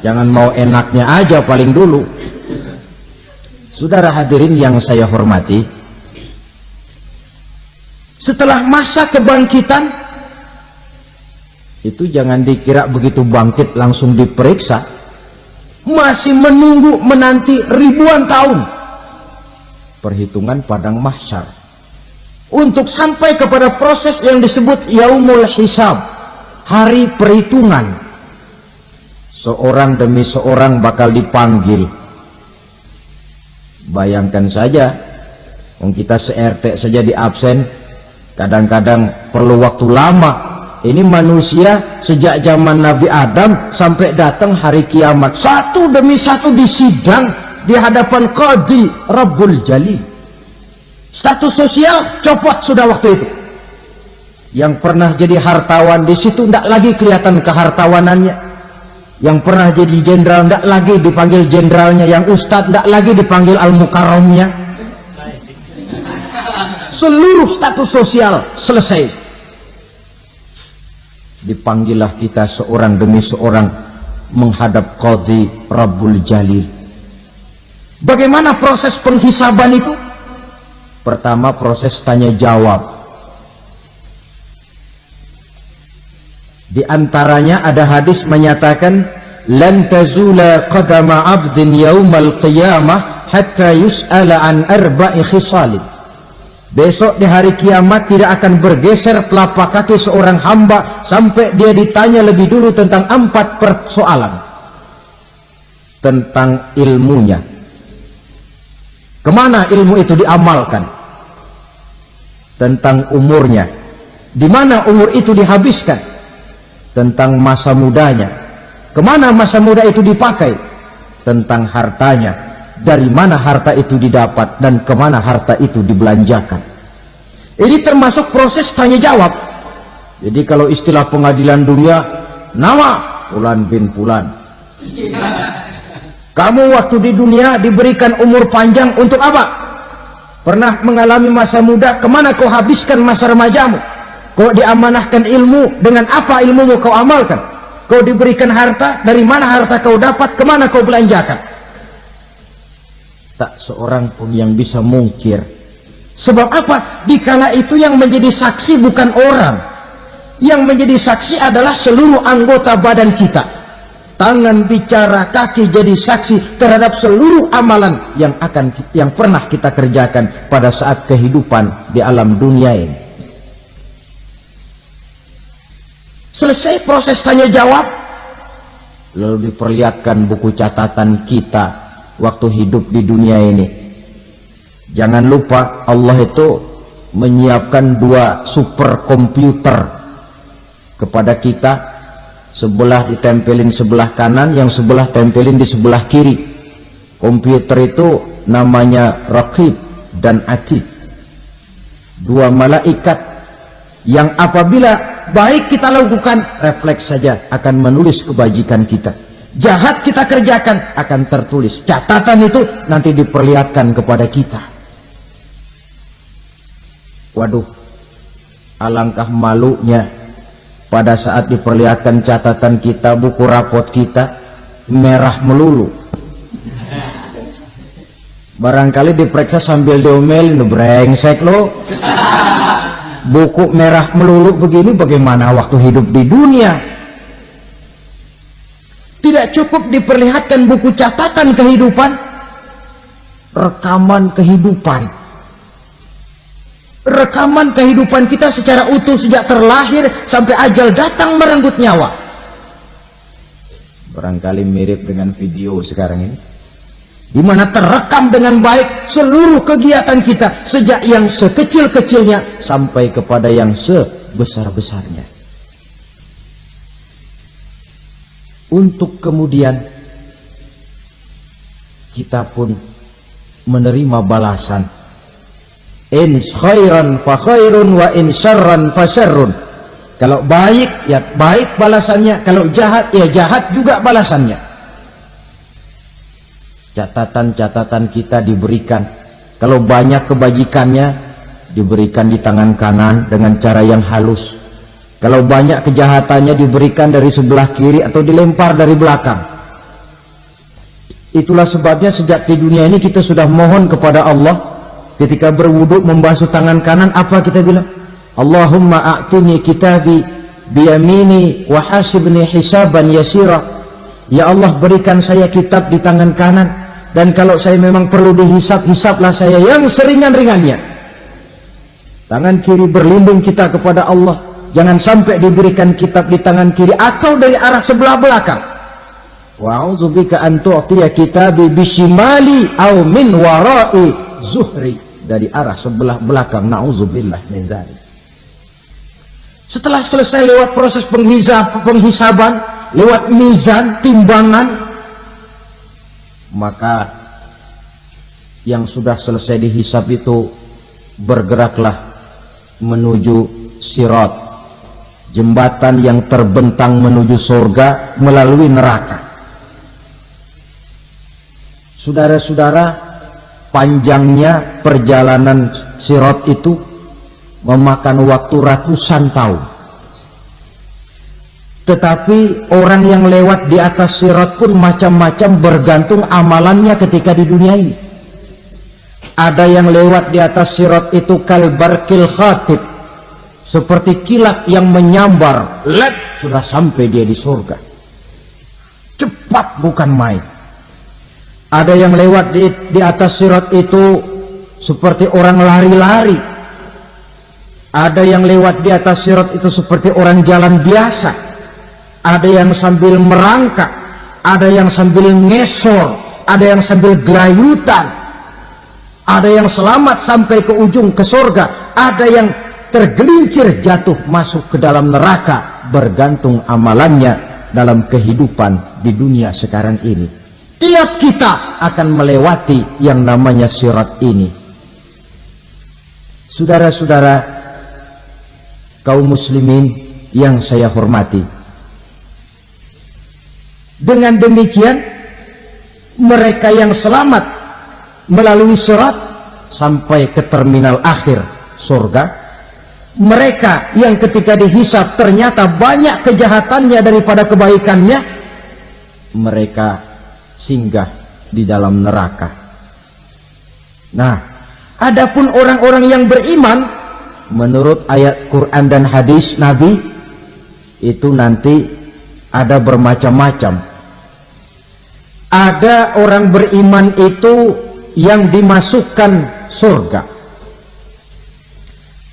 Jangan mau enaknya aja paling dulu. Saudara hadirin yang saya hormati, setelah masa kebangkitan itu jangan dikira begitu bangkit langsung diperiksa, masih menunggu menanti ribuan tahun perhitungan padang mahsyar untuk sampai kepada proses yang disebut yaumul hisab, hari perhitungan. Seorang demi seorang bakal dipanggil. Bayangkan saja, kita se-RT saja di absen, kadang-kadang perlu waktu lama. Ini manusia sejak zaman Nabi Adam sampai datang hari kiamat, satu demi satu disidang di hadapan Qadhi Rabbul Jalil. Status sosial copot sudah waktu itu. Yang pernah jadi hartawan di situ tidak lagi kelihatan kehartawanannya. Yang pernah jadi jenderal tidak lagi dipanggil jenderalnya. Yang ustadz tidak lagi dipanggil al-mukarramnya. Seluruh status sosial selesai. Dipanggillah kita seorang demi seorang menghadap Qadhi Rabbul Jalil. Bagaimana proses penghisaban itu? Pertama proses tanya jawab. Di antaranya ada hadis menyatakan lan tazula qadama 'abdin yaumal qiyamah hatta yus'ala an arba'i khisalin. Besok di hari kiamat tidak akan bergeser telapak kaki seorang hamba sampai dia ditanya lebih dulu tentang 4 persoalan. Tentang ilmunya. Kemana ilmu itu diamalkan? Tentang umurnya. Di mana umur itu dihabiskan? Tentang masa mudanya, kemana masa muda itu dipakai? Tentang hartanya, dari mana harta itu didapat dan kemana harta itu dibelanjakan. Ini termasuk proses tanya jawab. Jadi kalau istilah pengadilan dunia, nama Fulan bin Fulan. Kamu waktu di dunia diberikan umur panjang untuk apa? Pernah mengalami masa muda, kemana kau habiskan masa remajamu? Kau diamanahkan ilmu, dengan apa ilmumu kau amalkan? Kau diberikan harta, dari mana harta kau dapat, kemana kau belanjakan? Tak seorang pun yang bisa mungkir. Sebab apa? Dikala itu yang menjadi saksi bukan orang. Yang menjadi saksi adalah seluruh anggota badan kita. Tangan bicara, kaki jadi saksi terhadap seluruh amalan yang pernah kita kerjakan pada saat kehidupan di alam dunia ini. Selesai proses tanya jawab, lalu diperlihatkan buku catatan kita waktu hidup di dunia ini. Jangan lupa Allah itu menyiapkan 2 superkomputer kepada kita. Sebelah ditempelin sebelah kanan, yang sebelah tempelin di sebelah kiri. Komputer itu namanya Raqib dan Atid. 2 malaikat yang apabila baik kita lakukan, refleks saja akan menulis kebajikan kita. Jahat kita kerjakan, akan tertulis. Catatan itu nanti diperlihatkan kepada kita. Waduh, alangkah malunya pada saat diperlihatkan catatan kita, buku rapot kita merah melulu. Barangkali diperiksa sambil diomelin, brengsek lo. Buku merah melulu begini, bagaimana waktu hidup di dunia? Tidak cukup diperlihatkan buku catatan kehidupan, rekaman kehidupan. Rekaman kehidupan kita secara utuh sejak terlahir sampai ajal datang merenggut nyawa. Barangkali mirip dengan video sekarang ini, di mana terekam dengan baik seluruh kegiatan kita sejak yang sekecil-kecilnya sampai kepada yang sebesar-besarnya. Untuk kemudian kita pun menerima balasan. In khairan fa khairun wa in syarran fa syarrun. Kalau baik ya baik balasannya, kalau jahat ya jahat juga balasannya. Catatan-catatan kita diberikan. Kalau banyak kebajikannya diberikan di tangan kanan dengan cara yang halus. Kalau banyak kejahatannya diberikan dari sebelah kiri atau dilempar dari belakang. Itulah sebabnya sejak di dunia ini kita sudah mohon kepada Allah. Ketika berwudu membasuh tangan kanan, apa kita bilang? Allahumma a'tini kitabi biyamini wa hasibni hisaban yasira. Ya Allah, berikan saya kitab di tangan kanan, dan kalau saya memang perlu dihisab, hisablah saya yang seringan-ringannya. Tangan kiri berlindung kita kepada Allah, jangan sampai diberikan kitab di tangan kiri atau dari arah sebelah belakang. Wa'udzubika an tu'tiya kitabi bishimali aw min wara'i zuhri, dari arah sebelah belakang. Na'udzubillah min dzalik. Setelah selesai lewat proses penghisaban, lewat mizan, timbangan, maka yang sudah selesai dihisab itu bergeraklah menuju sirat, jembatan yang terbentang menuju surga melalui neraka. Saudara-saudara, panjangnya perjalanan sirat itu memakan waktu ratusan tahun. Tetapi orang yang lewat di atas sirat pun macam-macam, bergantung amalannya ketika di dunia ini. Ada yang lewat di atas sirat itu kalbarkil khatib, seperti kilat yang menyambar, sudah sampai dia di surga. Cepat bukan main. Ada yang lewat di atas sirat itu seperti orang lari-lari. Ada yang lewat di atas sirat itu seperti orang jalan biasa. Ada yang sambil merangkak, ada yang sambil ngesor, ada yang sambil gelayutan, ada yang selamat sampai ke ujung ke surga, ada yang tergelincir jatuh masuk ke dalam neraka, bergantung amalannya dalam kehidupan di dunia sekarang ini. Tiap kita akan melewati yang namanya sirat ini. Saudara-saudara kaum muslimin yang saya hormati, dengan demikian mereka yang selamat melalui sirat sampai ke terminal akhir surga, mereka yang ketika dihisab ternyata banyak kejahatannya daripada kebaikannya, mereka singgah di dalam neraka. Nah, adapun orang-orang yang beriman menurut ayat Quran dan hadis Nabi itu nanti ada bermacam-macam. Ada orang beriman itu yang dimasukkan surga.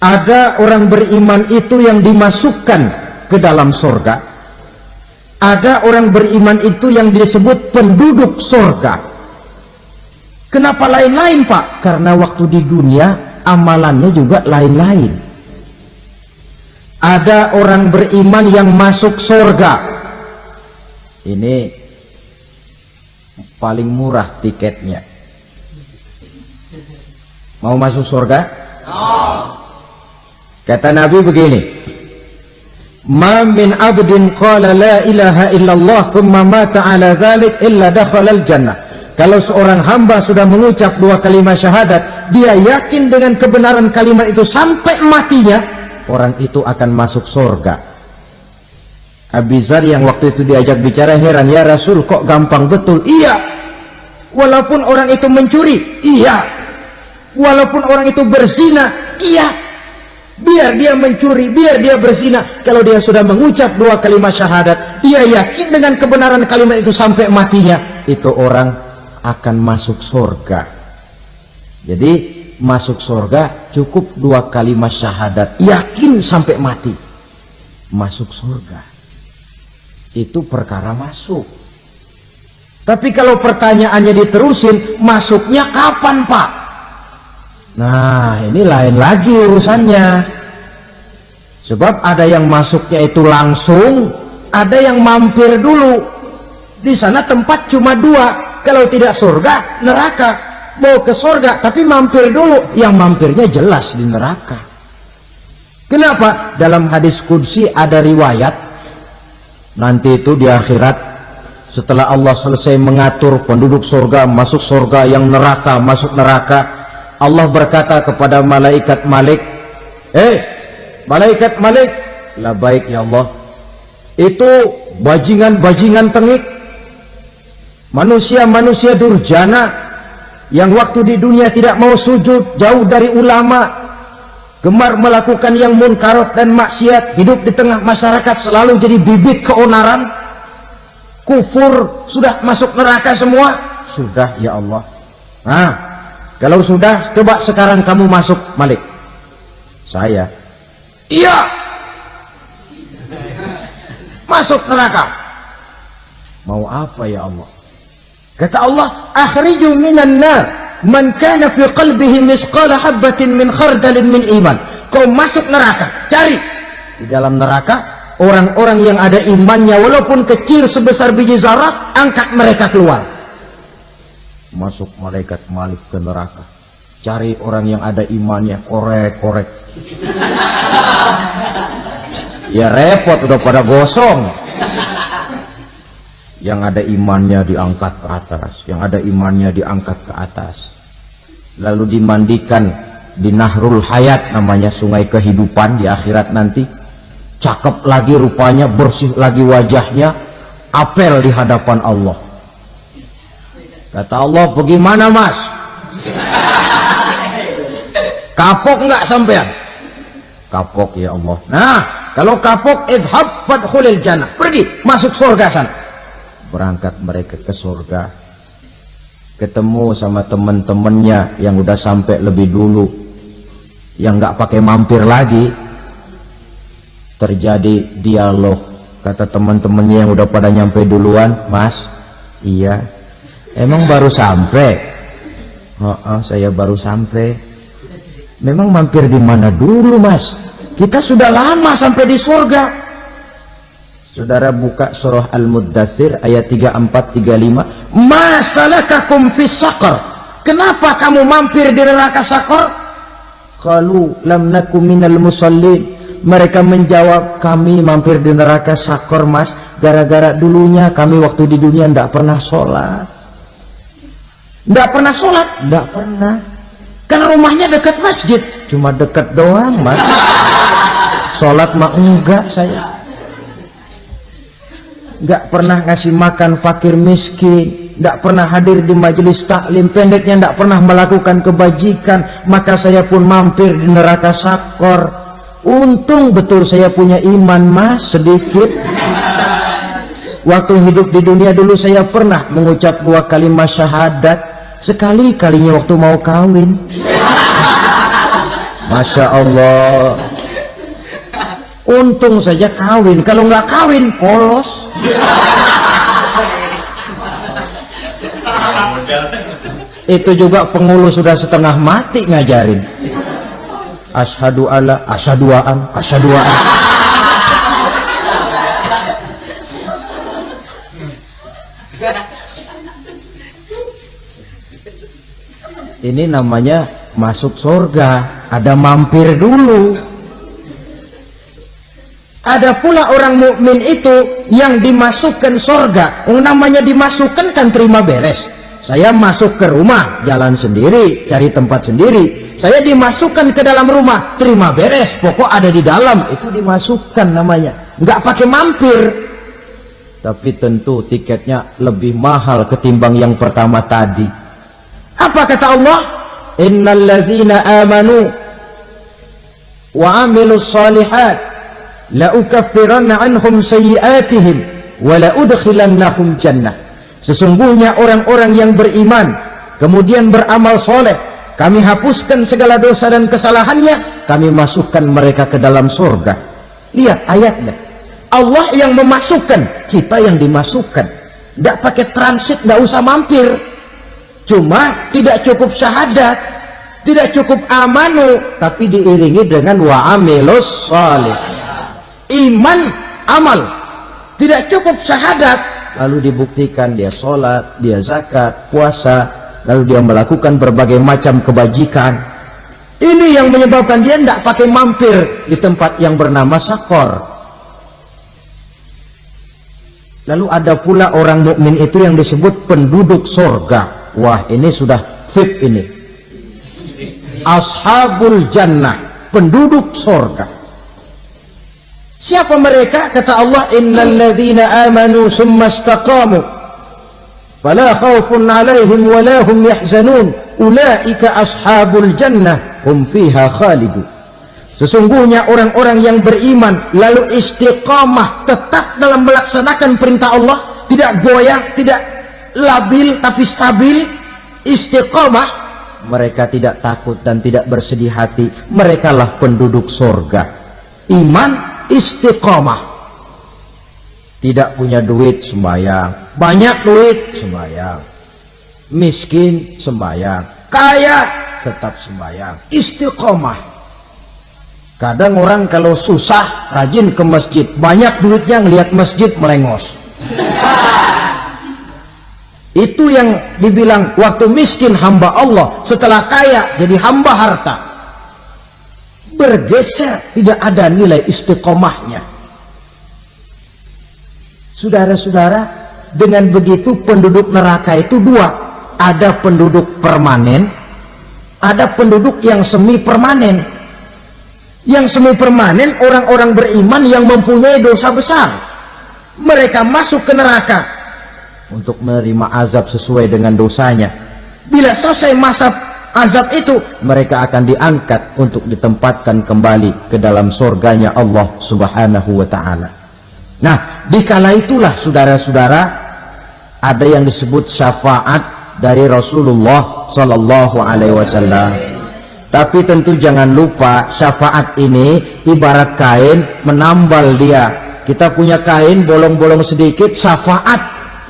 Ada orang beriman itu yang dimasukkan ke dalam surga. Ada orang beriman itu yang disebut penduduk surga. Kenapa lain-lain, Pak? Karena waktu di dunia amalannya juga lain-lain. Ada orang beriman yang masuk surga. Ini paling murah tiketnya. Mau masuk surga? Kata Nabi begini, ma min abdin qala la ilaha illallah thumma mata ala dhalik illa dakhalal jannah. Kalau seorang hamba sudah mengucap dua kalimat syahadat, dia yakin dengan kebenaran kalimat itu sampai matinya, orang itu akan masuk surga. Abi Dzar yang waktu itu diajak bicara heran, ya Rasul kok gampang betul? Iya, walaupun orang itu mencuri, iya, walaupun orang itu berzina, iya, biar dia mencuri, biar dia berzina, kalau dia sudah mengucap dua kalimat syahadat, dia yakin dengan kebenaran kalimat itu sampai matinya, itu orang akan masuk surga. Jadi masuk surga cukup dua kalimat syahadat, yakin sampai mati, masuk surga. Itu perkara masuk. Tapi kalau pertanyaannya diterusin, masuknya kapan, Pak? Nah, ini lain lagi urusannya. Sebab ada yang masuknya itu langsung, ada yang mampir dulu. Di sana tempat cuma dua, kalau tidak surga, neraka. Mau ke surga, tapi mampir dulu. Yang mampirnya jelas di neraka. Kenapa? Dalam hadis qudsi ada riwayat, nanti itu di akhirat, setelah Allah selesai mengatur penduduk surga masuk surga, yang neraka masuk neraka, Allah berkata kepada malaikat Malik, malaikat Malik, la baik ya Allah, itu bajingan-bajingan tengik, manusia-manusia durjana yang waktu di dunia tidak mau sujud, jauh dari ulama, gemar melakukan yang munkarat dan maksiat, hidup di tengah masyarakat selalu jadi bibit keonaran, kufur, sudah masuk neraka semua. Sudah ya Allah. Nah, kalau sudah, coba sekarang kamu masuk, Malik. Saya, iya, masuk neraka. Mau apa ya Allah? Kata Allah, akhriju minan nar man kana fi qalbihi misqala habatin min khardalin min iman. Kau masuk neraka, cari di dalam neraka orang-orang yang ada imannya walaupun kecil sebesar biji zarah, angkat mereka keluar. Masuk malaikat Malik ke neraka. Cari orang yang ada imannya, korek-korek. Ya repot, udah pada gosong. Yang ada imannya diangkat ke atas, yang ada imannya diangkat ke atas. Lalu dimandikan di Nahrul Hayat, namanya sungai kehidupan di akhirat nanti. Cakep lagi rupanya, bersih lagi wajahnya, apel di hadapan Allah. Kata Allah, bagaimana mas? Kapok nggak sampean? Kapok ya Allah. Nah, kalau kapok, idhab fadkhulil jannah, pergi masuk surga sana. Berangkat mereka ke surga, ketemu sama teman-temannya yang udah sampai lebih dulu, yang nggak pakai mampir lagi. Terjadi dialog. Kata teman-temannya yang udah pada nyampe duluan, mas, iya, emang baru sampai? Saya baru sampai. Memang mampir di mana dulu mas? Kita sudah lama sampai di surga. Saudara buka surah Al-Muddatsir ayat 34-35. Ma salakakum fis saqar? Kenapa kamu mampir di neraka Saqar? Qalu lam nakum minal musallin. Mereka menjawab, kami mampir di neraka Saqar mas, gara-gara dulunya kami waktu di dunia tidak pernah sholat. Tidak pernah sholat? Tidak pernah. Karena rumahnya dekat masjid, cuma dekat doang mas. Sholat mah enggak saya. Enggak pernah ngasih makan fakir miskin, enggak pernah hadir di majelis taklim, pendeknya enggak pernah melakukan kebajikan. Maka saya pun mampir di neraka Saqar. Untung betul saya punya iman mas, sedikit. Waktu hidup di dunia dulu saya pernah mengucap 2 kalimat syahadat. Sekali-kalinya waktu mau kawin. Masya Allah. Untung saja kawin. Kalau nggak kawin, polos. Itu juga pengulu sudah setengah mati ngajarin. Asyhadu alla, asyaduaan, asyaduaan. Ini namanya masuk surga, ada mampir dulu. Ada pula orang mukmin itu yang dimasukkan surga. Namanya dimasukkan kan terima beres. Saya masuk ke rumah, jalan sendiri, cari tempat sendiri. Saya dimasukkan ke dalam rumah, terima beres, pokok ada di dalam, itu dimasukkan namanya. Nggak pakai mampir. Tapi tentu tiketnya lebih mahal ketimbang yang pertama tadi. Apa kata Allah? Innal ladzina amanu wa amilus shalihat la ukaffiranna anhum sayyi'atihim wa la udkhilannahum jannah. Sesungguhnya orang-orang yang beriman kemudian beramal soleh, kami hapuskan segala dosa dan kesalahannya, kami masukkan mereka ke dalam surga. Lihat ayatnya. Allah yang memasukkan, kita yang dimasukkan. Tidak pakai transit, tidak usah mampir. Cuma tidak cukup syahadat, tidak cukup amanu, tapi diiringi dengan wa amilus shalih. Iman, amal. Tidak cukup syahadat, lalu dibuktikan dia sholat, dia zakat, puasa, lalu dia melakukan berbagai macam kebajikan. Ini yang menyebabkan dia tidak pakai mampir di tempat yang bernama Saqar. Lalu ada pula orang mukmin itu yang disebut penduduk surga. Wah, ini sudah VIP ini. Ashabul jannah, penduduk surga. Siapa mereka? Kata Allah, innal ladzina amanu summa istaqamu fala khaufun 'alaihim wa la hum yahzanun ulaika ashabul jannah hum fiha khalidun. Sesungguhnya orang-orang yang beriman lalu istiqamah, tetap dalam melaksanakan perintah Allah, tidak goyah, tidak labil tapi stabil, istiqamah, mereka tidak takut dan tidak bersedih hati. Merekalah penduduk surga. Iman, istiqamah. Tidak punya duit, sembahyang. Banyak duit, sembahyang. Miskin, sembahyang. Kaya, tetap sembahyang. Istiqamah. Kadang orang kalau susah rajin ke masjid, banyak duitnya ngelihat masjid melengos. Itu yang dibilang waktu miskin hamba Allah, setelah kaya jadi hamba harta. Bergeser, tidak ada nilai istiqomahnya. Saudara-saudara, dengan begitu penduduk neraka itu dua. Ada penduduk permanen, ada penduduk yang semi permanen. Yang semi permanen orang-orang beriman yang mempunyai dosa besar. Mereka masuk ke neraka untuk menerima azab sesuai dengan dosanya. Bila selesai masa azab itu, mereka akan diangkat untuk ditempatkan kembali ke dalam surganya Allah Subhanahu wa ta'ala. Nah, dikala itulah saudara-saudara, ada yang disebut syafaat dari Rasulullah Sallallahu Alaihi Wasallam. Tapi tentu jangan lupa, syafaat ini ibarat kain menambal dia. Kita punya kain bolong-bolong sedikit, syafaat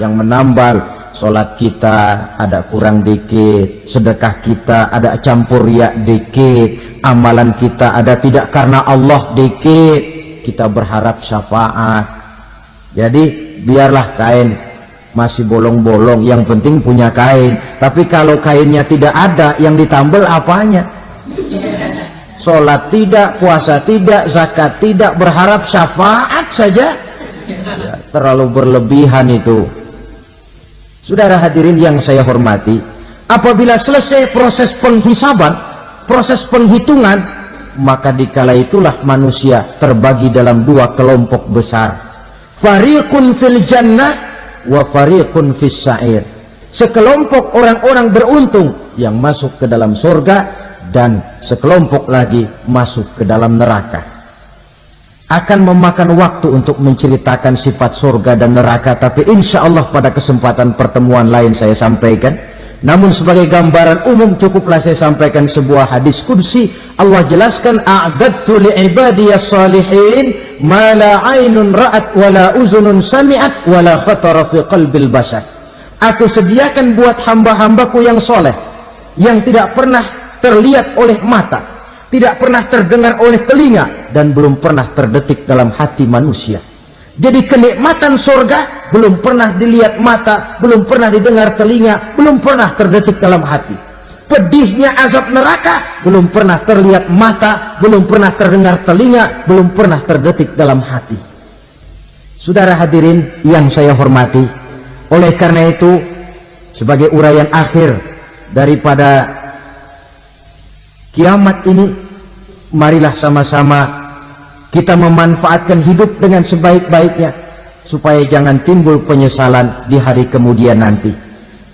yang menambal. Sholat kita ada kurang dikit, sedekah kita ada campur riak dikit, amalan kita ada tidak karena Allah dikit, kita berharap syafaat. Jadi biarlah kain masih bolong-bolong, yang penting punya kain. Tapi kalau kainnya tidak ada, yang ditambal apanya? Sholat tidak, puasa tidak, zakat tidak, berharap syafaat saja ya, terlalu berlebihan itu. Saudara hadirin yang saya hormati, apabila selesai proses penghisaban, proses penghitungan, maka dikala itulah manusia terbagi dalam dua kelompok besar. Fariqun fil jannah wa fariqun fis sa'ir. Sekelompok orang-orang beruntung yang masuk ke dalam surga, dan sekelompok lagi masuk ke dalam neraka. Akan memakan waktu untuk menceritakan sifat surga dan neraka, tapi insya Allah pada kesempatan pertemuan lain saya sampaikan. Namun sebagai gambaran umum cukuplah saya sampaikan sebuah hadis qudsi. Allah jelaskan, a'dadtu li'ibadiyas salihin ma la aynun ra'at wa la uzunun sami'at wa la khatara fi qalbil bashar. Aku sediakan buat hamba-hambaku yang soleh, yang tidak pernah terlihat oleh mata, tidak pernah terdengar oleh telinga, dan belum pernah terdetik dalam hati manusia. Jadi kenikmatan surga belum pernah dilihat mata, belum pernah didengar telinga, belum pernah terdetik dalam hati. Pedihnya azab neraka belum pernah terlihat mata, belum pernah terdengar telinga, belum pernah terdetik dalam hati. Saudara hadirin yang saya hormati, oleh karena itu sebagai uraian akhir daripada kiamat ini, marilah sama-sama kita memanfaatkan hidup dengan sebaik-baiknya, supaya jangan timbul penyesalan di hari kemudian nanti.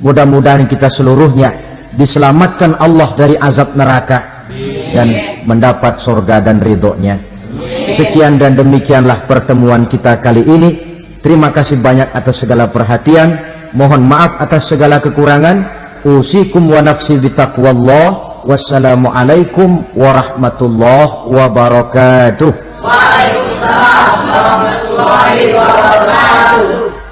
Mudah-mudahan kita seluruhnya diselamatkan Allah dari azab neraka dan mendapat surga dan ridhonya. Sekian dan demikianlah pertemuan kita kali ini. Terima kasih banyak atas segala perhatian. Mohon maaf atas segala kekurangan. Usikum wa nafsi bitaqwallah. Wassalamualaikum warahmatullahi wabarakatuh. Waalaikumsalam warahmatullahi wabarakatuh.